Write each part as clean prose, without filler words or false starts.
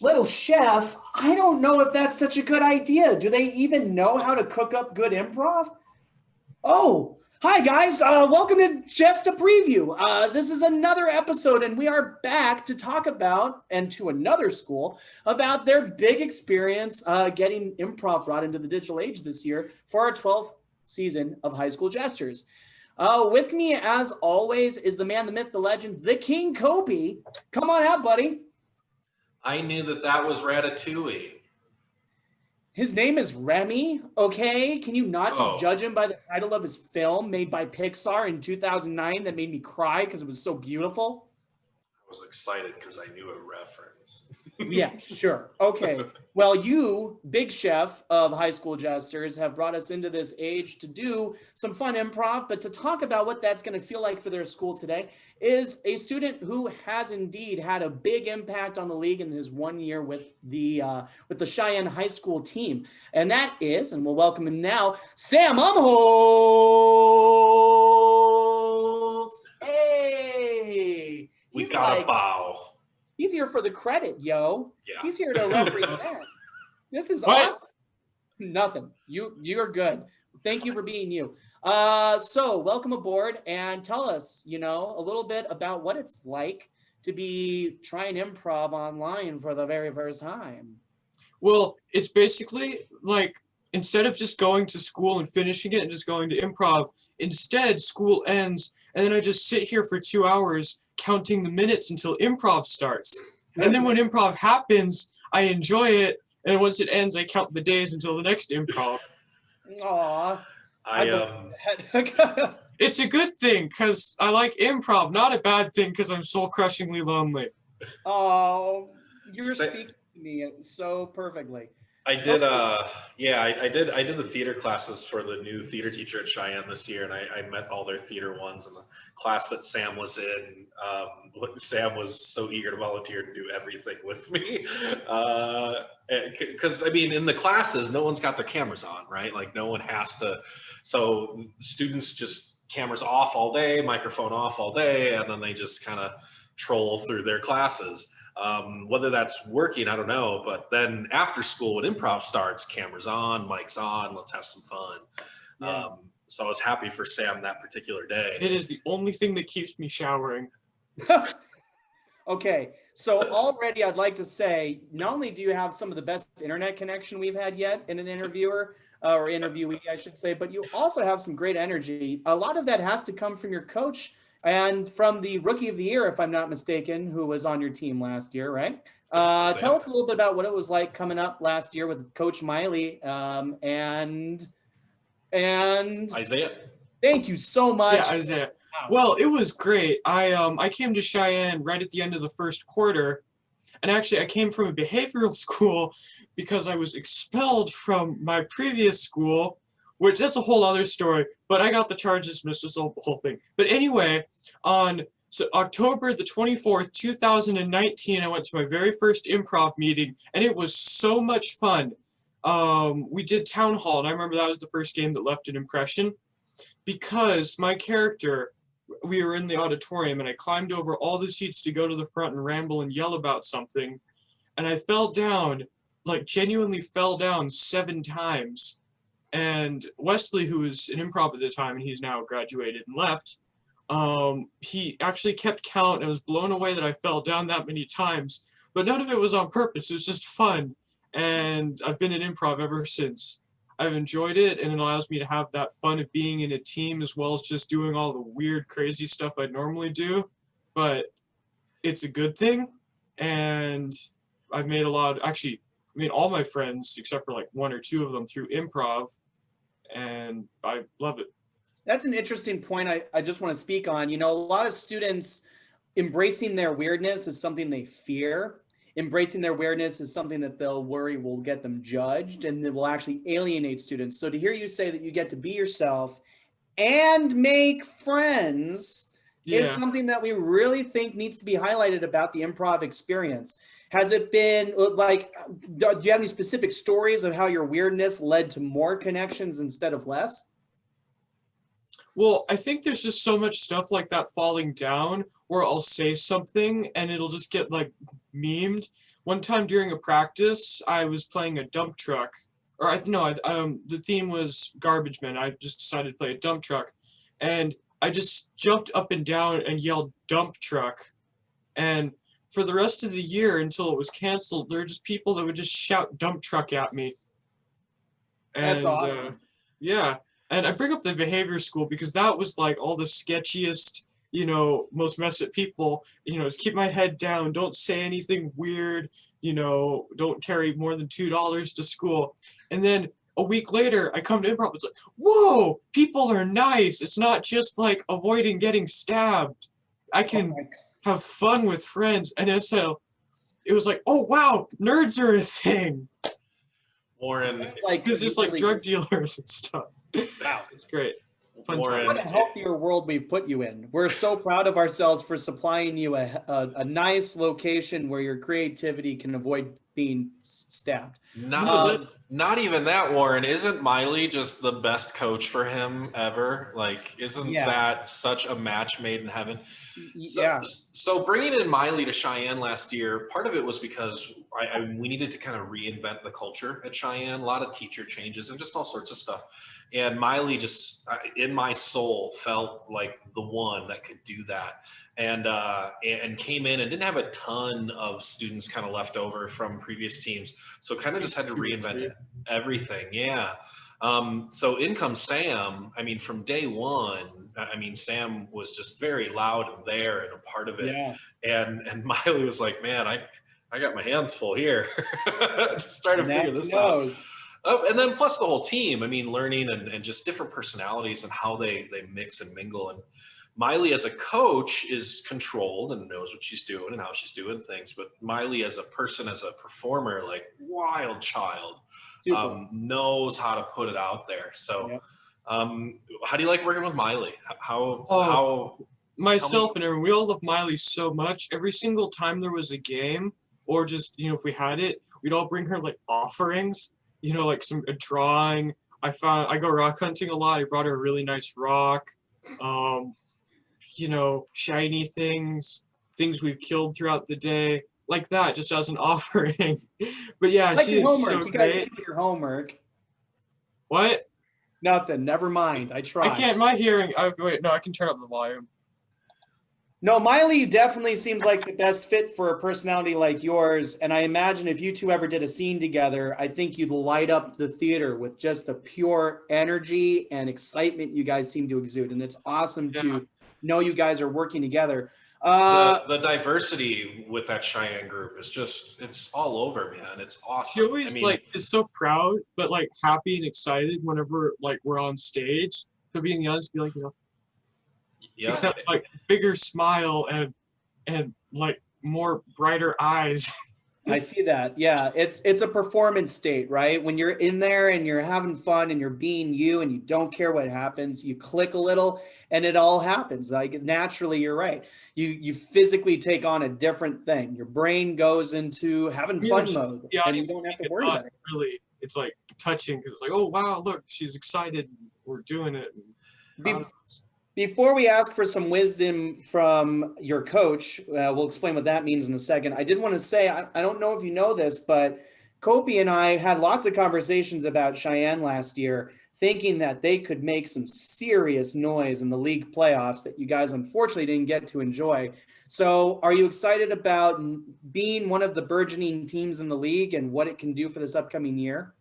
Little chef, I don't know if that's such a good idea. Do they even know how to cook up good improv? Oh, hi guys. Welcome to Just a Preview. This is another episode, and we are back to talk about, and to another school, about their big experience getting improv brought into the digital age this year for our 12th season of High School Jesters. With me, as always, is the man, the myth, the legend, the King Kopy. Come on out, buddy. I knew that was Ratatouille. His name is Remy, okay? Can you not just judge him by the title of his film made by Pixar in 2009 that made me cry because it was so beautiful? I was excited because I knew a reference. Yeah, sure. Okay. Well, you, big chef of High School Jesters, have brought us into this age to do some fun improv, but to talk about what that's going to feel like for their school today is a student who has indeed had a big impact on the league in his 1 year with the Cheyenne High School team. And that is, and we'll welcome him now, Sam Umholtz. Hey! We got a bow. He's here for the credit, yo. Yeah. He's here to represent. This is What? awesome. Nothing. You're good. Thank you for being you. So welcome aboard and tell us, a little bit about what it's like to be trying improv online for the very first time. Well, it's basically like instead of just going to school and finishing it and just going to improv, instead school ends and then I just sit here for 2 hours counting the minutes until improv starts. And then when improv happens, I enjoy it. And once it ends, I count the days until the next improv. Aw. It's a good thing because I like improv, not a bad thing because I'm soul-crushingly lonely. Oh, you're speaking to me so perfectly. I did I did the theater classes for the new theater teacher at Cheyenne this year, and I met all their theater ones in the class that Sam was in. Sam was so eager to volunteer to do everything with me. Because in the classes, no one's got their cameras on, right? Like no one has to, so students just cameras off all day, microphone off all day, and then they just kind of troll through their classes. Whether that's working, I don't know. But then after school, when improv starts, cameras on, mics on, let's have some fun. Yeah. So I was happy for Sam that particular day. It is the only thing that keeps me showering. Okay, so already I'd like to say, not only do you have some of the best internet connection we've had yet in an interviewer, or interviewee, I should say, but you also have some great energy. A lot of that has to come from your coach and from the Rookie of the Year, if I'm not mistaken, who was on your team last year, right? Tell us a little bit about what it was like coming up last year with Coach Miley and Isaiah. Thank you so much. Yeah, Isaiah. Well, it was great. I came to Cheyenne right at the end of the first quarter, and actually I came from a behavioral school because I was expelled from my previous school, which that's a whole other story, but I got the charge dismissed, just the whole thing. But anyway, on October the 24th, 2019, I went to my very first improv meeting, and it was so much fun. We did Town Hall, and I remember that was the first game that left an impression, because my character, we were in the auditorium, and I climbed over all the seats to go to the front and ramble and yell about something, and I fell down, like genuinely fell down 7 times. And Wesley, who was an improv at the time, and he's now graduated and left, he actually kept count and was blown away that I fell down that many times. But none of it was on purpose. It was just fun. And I've been in improv ever since. I've enjoyed it, and it allows me to have that fun of being in a team as well as just doing all the weird, crazy stuff I normally do. But it's a good thing, and I've made a lot of, all my friends, except for like 1 or 2 of them, through improv, and I love it. That's an interesting point I just want to speak on. A lot of students embracing their weirdness is something they fear. Embracing their weirdness is something that they'll worry will get them judged and that will actually alienate students. So to hear you say that you get to be yourself and make friends is something that we really think needs to be highlighted about the improv experience. Has it been like, do you have any specific stories of how your weirdness led to more connections instead of less? Well, I think there's just so much stuff like that falling down where I'll say something and it'll just get like memed. one time during a practice, I was playing a dump truck, or the theme was garbage men. I just decided to play a dump truck, and I just jumped up and down and yelled dump truck, and for the rest of the year until it was canceled, there were just people that would just shout dump truck at me. And, That's awesome. Yeah, and I bring up the behavior school because that was like all the sketchiest, most messed up people. Just keep my head down, don't say anything weird, don't carry more than $2 to school. And then a week later, I come to improv. It's like, whoa, people are nice. It's not just like avoiding getting stabbed. I can have fun with friends. And so it was like, oh wow, nerds are a thing. Warren, because it's like drug dealers and stuff. Wow, it's great. Fun Warren, what a healthier world we've put you in. We're so proud of ourselves for supplying you a nice location where your creativity can avoid being stabbed. Not even that, Warren. Isn't Miley just the best coach for him ever? Like, isn't that such a match made in heaven? Yeah. So bringing in Miley to Cheyenne last year, part of it was because we needed to kind of reinvent the culture at Cheyenne. A lot of teacher changes and just all sorts of stuff. And Miley just, in my soul, felt like the one that could do that. And came in and didn't have a ton of students kind of left over from previous teams. So kind of just had to reinvent everything. Yeah. So in comes Sam. I mean, from day one, Sam was just very loud and there and a part of it. Yeah. And Miley was like, man, I got my hands full here. Just trying to figure this out. And then plus the whole team, learning and just different personalities and how they mix and mingle. And Miley as a coach is controlled and knows what she's doing and how she's doing things. But Miley as a person, as a performer, like wild child, knows how to put it out there. So how do you like working with Miley? Myself and everyone, we all love Miley so much. Every single time there was a game or just, if we had it, we'd all bring her like offerings. Like a drawing. I go rock hunting a lot. I brought her a really nice rock. Shiny things we've killed throughout the day, like that, just as an offering. But yeah, like she your is homework. so You guys great. keep your homework. What? Nothing. Never mind. I tried. I can't. My hearing. Wait. No, I can turn up the volume. No, Miley definitely seems like the best fit for a personality like yours. And I imagine if you two ever did a scene together, I think you'd light up the theater with just the pure energy and excitement you guys seem to exude. And it's awesome to know you guys are working together. The diversity with that Cheyenne group is just, it's all over, man. It's awesome. She always is so proud, but like happy and excited whenever like we're on stage. To be honest, be like, except like bigger smile and like more brighter eyes. I see that. Yeah, it's a performance state, right? When you're in there and you're having fun and you're being you and you don't care what happens, you click a little and it all happens. Like naturally, you're right. You physically take on a different thing. Your brain goes into having fun mode, and you don't have to worry about it. Really, it's like touching because it's like, oh wow, look, she's excited. We're doing it. Before we ask for some wisdom from your coach, we'll explain what that means in a second. I did want to say, I don't know if you know this, but Kopy and I had lots of conversations about Cheyenne last year, thinking that they could make some serious noise in the league playoffs that you guys unfortunately didn't get to enjoy. So are you excited about being one of the burgeoning teams in the league and what it can do for this upcoming year?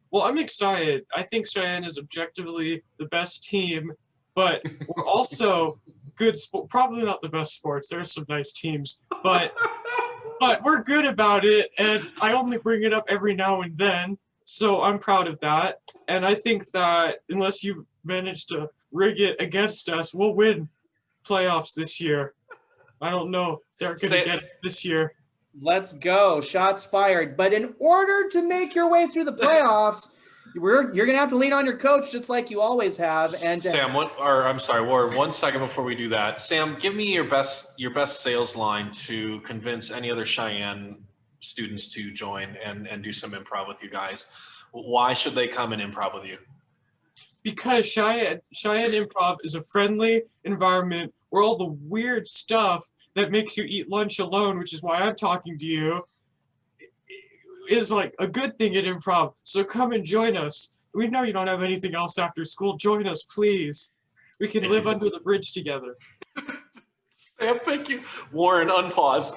Well, I'm excited. I think Cheyenne is objectively the best team. But we're also good sport. Probably not the best sports. There's some nice teams, but we're good about it. And I only bring it up every now and then, so I'm proud of that. And I think that unless you manage to rig it against us, we'll win playoffs this year. I don't know. They're going to get it this year. Let's go. Shots fired. But in order to make your way through the playoffs, you're going to have to lean on your coach just like you always have. And Sam, Warren, 1 second before we do that. Sam, give me your best sales line to convince any other Cheyenne students to join and do some improv with you guys. Why should they come and improv with you? Because Cheyenne Improv is a friendly environment where all the weird stuff that makes you eat lunch alone, which is why I'm talking to you, is like a good thing at improv. So come and join us. We know you don't have anything else after school. Join us, please. We can live under the bridge together. Sam, thank you. Warren, unpause.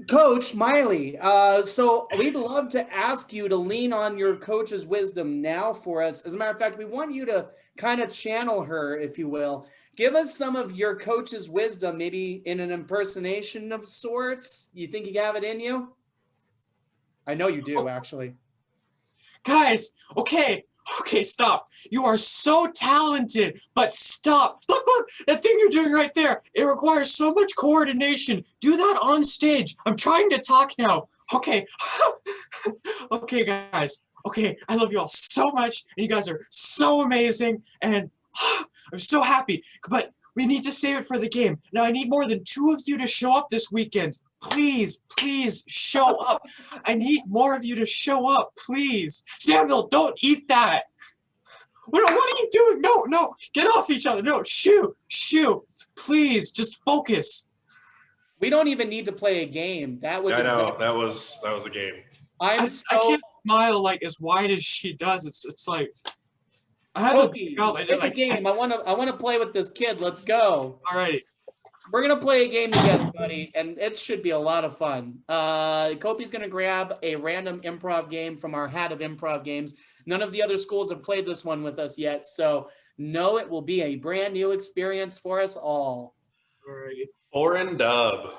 Coach Miley, so we'd love to ask you to lean on your coach's wisdom now for us. As a matter of fact, we want you to kind of channel her, if you will. Give us some of your coach's wisdom, maybe in an impersonation of sorts. You think you have it in you? I know you do, actually. Guys, okay, stop. You are so talented, but stop. Look, that thing you're doing right there. It requires so much coordination. Do that on stage. I'm trying to talk now. Okay. Okay, guys. Okay, I love you all so much, and you guys are so amazing, and I'm so happy. But we need to save it for the game. Now, I need more than 2 of you to show up this weekend. Please show up. I need more of you to show up, please. Samuel, don't eat that. What are you doing? No, get off each other. No, shoo. Please, just focus. We don't even need to play a game. That was I know, exactly- that was a game. I can't smile like as wide as she does. It's like I have Kopy, just pick a game. I wanna play with this kid. Let's go. Alrighty. We're gonna play a game together, buddy, and it should be a lot of fun. Kopy's gonna grab a random improv game from our hat of improv games. None of the other schools have played this one with us yet, so no, it will be a brand new experience for us all. Alrighty. Foreign dub.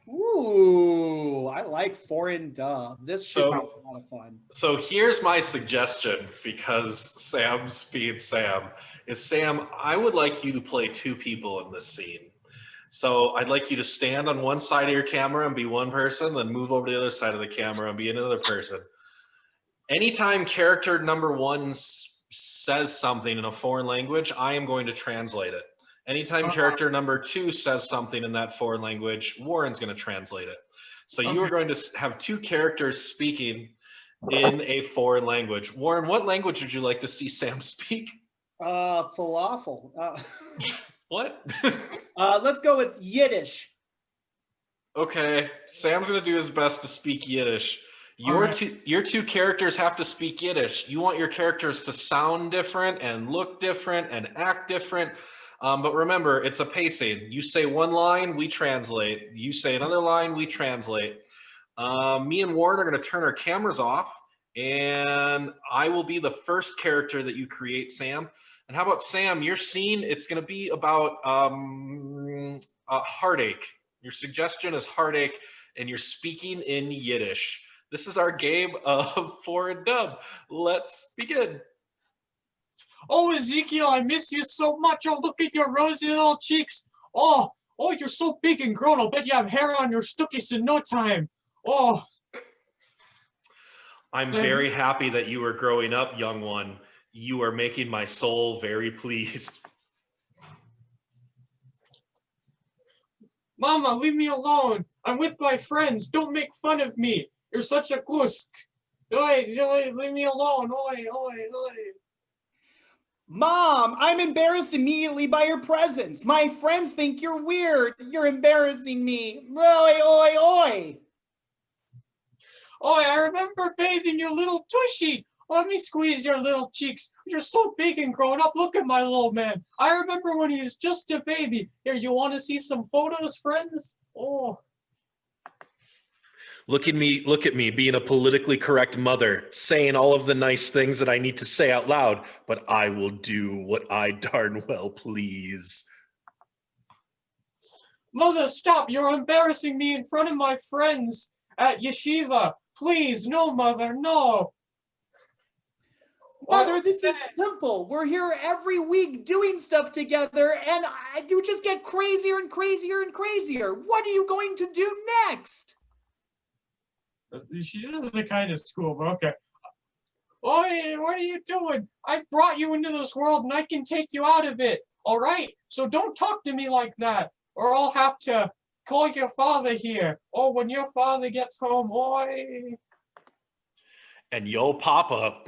Ooh, I like foreign dub. This should be a So- lot of fun. So here's my suggestion, because Sam's being Sam, is Sam, I would like you to play 2 people in this scene. So I'd like you to stand on one side of your camera and be one person, then move over to the other side of the camera and be another person. Anytime character number 1 says something in a foreign language, I am going to translate it. Anytime character number 2 says something in that foreign language, Warren's going to translate it. So you are going to have 2 characters speaking in a foreign language. Warren, what language would you like to see Sam speak? Falafel. What? Let's go with Yiddish. Okay, Sam's going to do his best to speak Yiddish. Your two characters have to speak Yiddish. You want your characters to sound different and look different and act different. But remember, it's a pacing. You say one line, we translate. You say another line, we translate. Me and Warren are going to turn our cameras off, and I will be the first character that you create, Sam. And how about Sam, your scene, it's going to be about heartache. Your suggestion is heartache, and you're speaking in Yiddish. This is our game of foreign dub. Let's begin. Oh, Ezekiel, I miss you so much. Oh, look at your rosy little cheeks. Oh, you're so big and grown. I'll bet you have hair on your stookies in no time. Oh. I'm very happy that you are growing up, young one. You are making my soul very pleased. Mama, leave me alone. I'm with my friends. Don't make fun of me. You're such a kusk. Oi, leave me alone. Oi. Mom, I'm embarrassed immediately by your presence. My friends think you're weird. You're embarrassing me. Oi. I remember bathing your little tushy. Let me squeeze your little cheeks. You're so big and grown up. Look at my little man. I remember when he was just a baby. Here, you want to see some photos, friends? Oh. Look at me being a politically correct mother, saying all of the nice things that I need to say out loud, but I will do what I darn well please. Mother, stop. You're embarrassing me in front of my friends at yeshiva. Please, no, Mother, no. Mother, this is simple. We're here every week doing stuff together, and you just get crazier and crazier and crazier. What are you going to do next? She is the kind of school, but okay. Oi, what are you doing? I brought you into this world and I can take you out of it. All right? So don't talk to me like that, or I'll have to call your father here. Oh, when your father gets home, oi. And yo, Papa,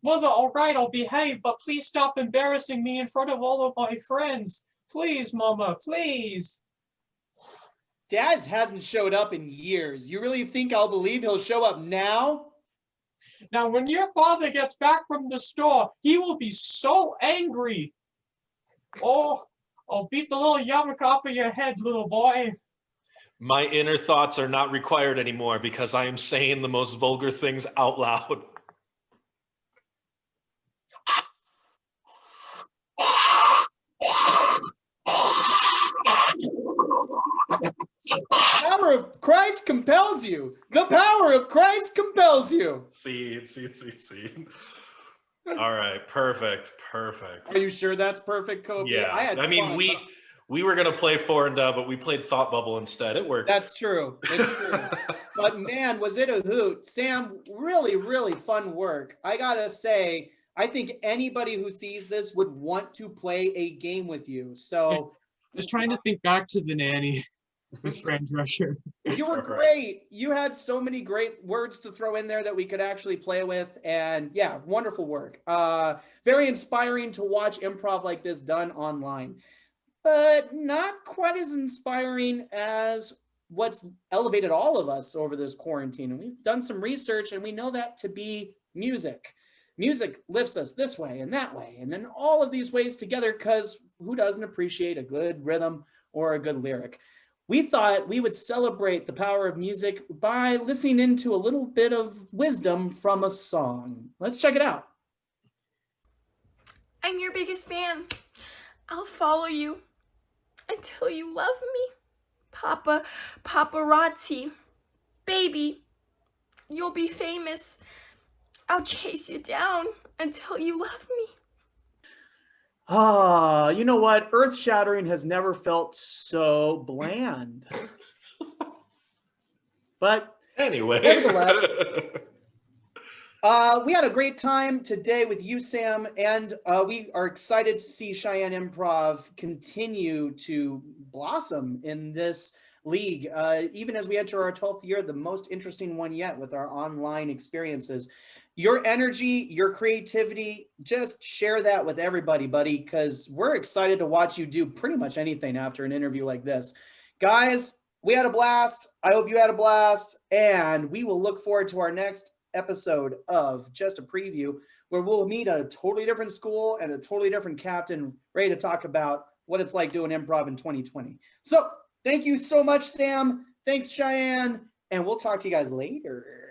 Mother, all right, I'll behave, but please stop embarrassing me in front of all of my friends. Please, Mama, please. Dad hasn't showed up in years. You really think I'll believe he'll show up now? Now, when your father gets back from the store, he will be so angry. Oh, I'll beat the little yarmulke off of your head, little boy. My inner thoughts are not required anymore because I am saying the most vulgar things out loud. The power of Christ compels you. The power of Christ compels you. See. All right, perfect. Are you sure that's perfect, Kopy? Yeah, I had fun, but- we were gonna play Four and Dove, but we played Thought Bubble instead. It worked. That's true. It's true. But man, was it a hoot. Sam, really, really fun work. I gotta say, I think anybody who sees this would want to play a game with you. So I was trying to think back to the nanny with Fran Drescher. you were great. You had so many great words to throw in there that we could actually play with. And yeah, wonderful work. Very inspiring to watch improv like this done online. But not quite as inspiring as what's elevated all of us over this quarantine. And we've done some research and we know that to be music. Music lifts us this way and that way, and then all of these ways together, because who doesn't appreciate a good rhythm or a good lyric? We thought we would celebrate the power of music by listening into a little bit of wisdom from a song. Let's check it out. I'm your biggest fan. I'll follow you until you love me. Paparazzi. Baby, you'll be famous. I'll chase you down until you love me. You know what? Earth-shattering has never felt so bland. But Anyway. nevertheless, we had a great time today with you, Sam, and we are excited to see Cheyenne Improv continue to blossom in this league. Even as we enter our 12th year, the most interesting one yet with our online experiences. Your energy, your creativity, just share that with everybody, buddy, because we're excited to watch you do pretty much anything after an interview like this. Guys, we had a blast. I hope you had a blast, and we will look forward to our next episode of Just a Preview, where we'll meet a totally different school and a totally different captain ready to talk about what it's like doing improv in 2020. So thank you so much, Sam. Thanks, Cheyenne, and we'll talk to you guys later.